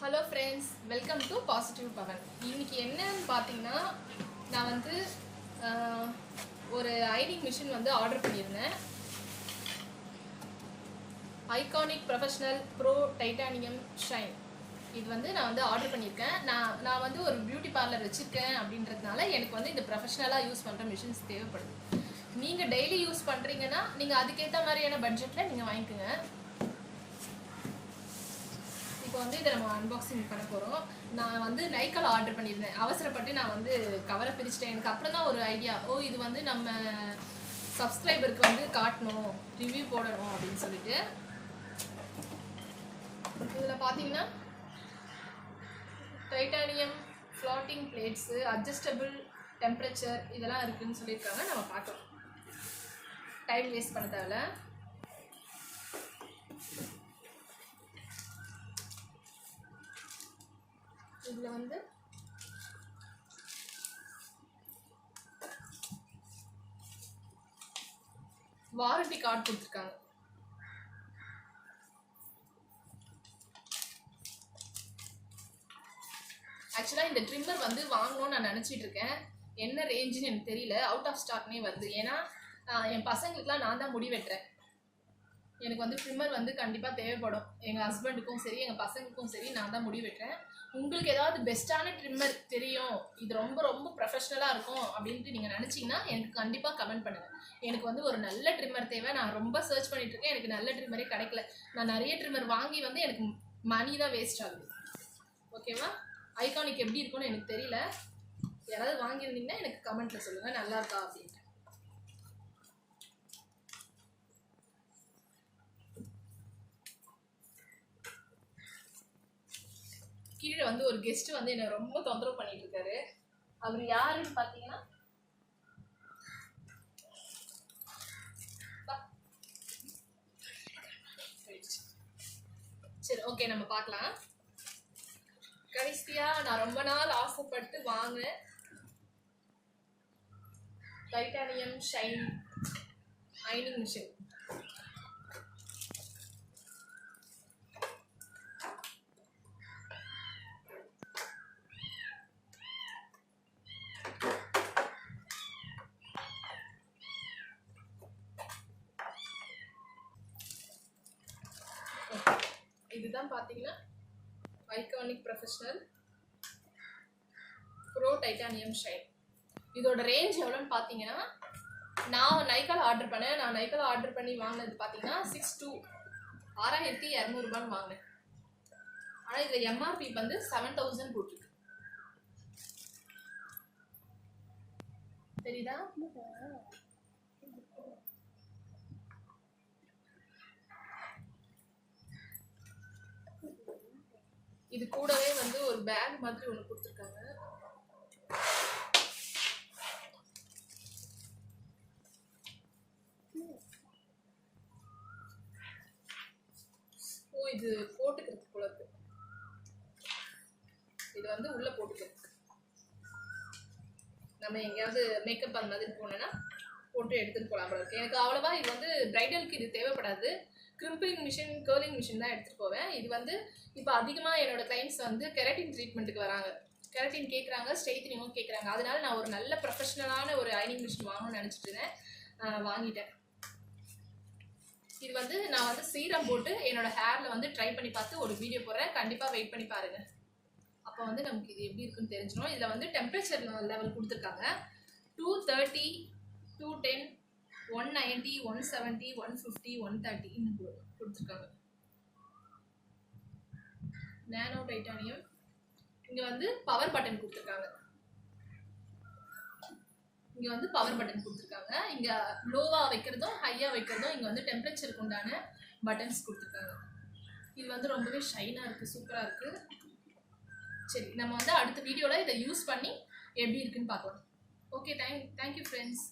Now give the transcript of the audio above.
Hello friends, welcome to positive Pavan. இன்னைக்கு என்னன்னு பார்த்தீங்கன்னா, நான் வந்து ஒரு ஐனிங் மிஷின் வந்து ஆர்டர் பண்ணியிருந்தேன். Iconic professional pro titanium shine. இது வந்து நான் வந்து ஆர்டர் பண்ணியிருக்கேன். நான் வந்து ஒரு பியூட்டி பார்லர் வச்சுருக்கேன் அப்படின்றதுனால எனக்கு வந்து இந்த ப்ரொஃபஷ்னலாக யூஸ் பண்ணுற மிஷின்ஸ் தேவைப்படுது. நீங்கள் டெய்லி யூஸ் பண்ணுறீங்கன்னா நீங்கள் அதுக்கேற்ற மாதிரியான பட்ஜெட்டில் நீங்கள் வாங்கிக்கோங்க. இப்போ வந்து இதை நம்ம அன்பாக்சிங் பண்ண போகிறோம். நான் வந்து நைக்கால் ஆர்டர் பண்ணியிருந்தேன். அவசரப்பட்டு நான் வந்து கவரை பிரிச்சுட்டேன். எனக்கு அப்புறம் தான் ஒரு ஐடியா, இது வந்து நம்ம சப்ஸ்கிரைபருக்கு வந்து காட்டணும், ரிவ்யூ போடணும் அப்படின்னு சொல்லிட்டு. இதில் பார்த்தீங்கன்னா titanium flirting plates, adjustable temperature இதெல்லாம் இருக்குதுன்னு சொல்லியிருக்காங்க. நம்ம பார்க்கலாம், டைம் வேஸ்ட் பண்ண தேவையில்ல. இதில் வந்து வாரண்டி கார்டு கொடுத்துருக்காங்க. ஆக்சுவலாக இந்த ட்ரிம்மர் வந்து வாங்கணும்னு நான் நினச்சிட்டு இருக்கேன். என்ன ரேஞ்சுன்னு எனக்கு தெரியல, அவுட் ஆஃப் ஸ்டாக்னே வருது. ஏன்னா என் பசங்களுக்குலாம் நான் தான் முடி வெட்டுறேன். எனக்கு வந்து ட்ரிம்மர் வந்து கண்டிப்பாக தேவைப்படும். எங்கள் ஹஸ்பண்டுக்கும் சரி எங்கள் பசங்களுக்கும் சரி நான் தான் முடி வெட்டுறேன். உங்களுக்கு ஏதாவது பெஸ்ட்டான ட்ரிம்மர் தெரியும், இது ரொம்ப ரொம்ப ப்ரொஃபஷ்னலாக இருக்கும் அப்படின்ட்டு நீங்கள் நினச்சிங்கன்னா எனக்கு கண்டிப்பாக கமெண்ட் பண்ணுங்கள். எனக்கு வந்து ஒரு நல்ல ட்ரிம்மர் தேவை. நான் ரொம்ப சர்ச் பண்ணிகிட்ருக்கேன், எனக்கு நல்ல ட்ரிம்மரே கிடைக்கல. நான் நிறைய ட்ரிம்மர் வாங்கி வந்து எனக்கு மணி தான் வேஸ்ட் ஆகுது. ஓகேவா? ஐகானிக் எப்படி இருக்கும்னு எனக்கு தெரியல. யாராவது வாங்கியிருந்தீங்கன்னா எனக்கு கமெண்ட்டில் சொல்லுங்கள், நல்லா இருக்கா அப்படின்ட்டு. கீழே வந்து ஒரு கெஸ்ட் வந்து என்னை ரொம்ப தொந்தரவு பண்ணிட்டு இருக்காரு. அவர் யாருன்னு பார்த்தீங்கன்னா, சரி ஓகே நம்ம பார்க்கலாம். கடைசியா நான் ரொம்ப நாள் ஆசைப்பட்டு வாங்க டைட்டானியம் ஷைன் ஐனிங் மிஷின். இதுதான் பார்த்தீங்கன்னா iconic professional pro titanium shine. இதோட ரேஞ்ச் எவ்வளோன்னு பார்த்தீங்கன்னா, நான் நைக்கால் ஆர்டர் பண்ணி வாங்கினது பார்த்தீங்கன்னா 6200 வாங்கினேன். ஆனால் இதில் எம்ஆர்பி வந்து 7000 போட்டிருக்கு. தெரியுதா? இது கூடவே வந்து ஒரு பேக் மாதிரி ஒன்று கொடுத்துருக்காங்க. இது போட்டுக்கிறது போல இருக்கு. இது வந்து உள்ள போட்டுக்கிறது. நம்ம எங்கேயாவது மேக்கப் அந்த மாதிரி போனோன்னா போட்டு எடுத்துட்டு போகலாம் போல இருக்கு. எனக்கு அவ்வளோவா இது வந்து பிரைடலுக்கு இது தேவைப்படாது. கிரிம்பிளிங் மிஷின், கேர்லிங் மிஷின் தான் எடுத்துகிட்டு போவேன். இது வந்து இப்போ அதிகமாக என்னோட கிளைண்ட்ஸ் வந்து கெரட்டின் ட்ரீட்மெண்ட்டுக்கு வராங்க. கெரட்டின் கேட்குறாங்க, ஸ்ட்ரெயிட்னிங்கும் கேட்குறாங்க. அதனால நான் ஒரு நல்ல ப்ரொஃபஷ்னலான ஒரு ஐனிங் மிஷின் வாங்கணும்னு நினச்சிட்டு இருந்தேன். வாங்கிட்டேன். இது வந்து நான் வந்து சீரம் போட்டு என்னோட ஹேரில் வந்து ட்ரை பண்ணி பார்த்து ஒரு வீடியோ போடுறேன். கண்டிப்பாக வெயிட் பண்ணி பாருங்கள். அப்போ வந்து நமக்கு இது எப்படி இருக்குன்னு தெரிஞ்சிடும். இதில் வந்து டெம்பரேச்சர் லெவல் கொடுத்துருக்காங்க. 230, 210, 190, 170, 150, 130 இன்னும் கொடுத்துருக்காங்க. Nano titanium. இங்கே வந்து பவர் பட்டன் கொடுத்துருக்காங்க. இங்கே லோவாக வைக்கிறதும் ஹையாக வைக்கிறதும் இங்கே வந்து டெம்பரேச்சருக்கு உண்டான பட்டன்ஸ் கொடுத்துருக்காங்க. இது வந்து ரொம்பவே ஷைனாக இருக்குது, சூப்பராக இருக்குது. சரி, நம்ம வந்து அடுத்த வீடியோவில் இதை யூஸ் பண்ணி எப்படி இருக்குன்னு பார்க்கலாம். Okay, thank you friends.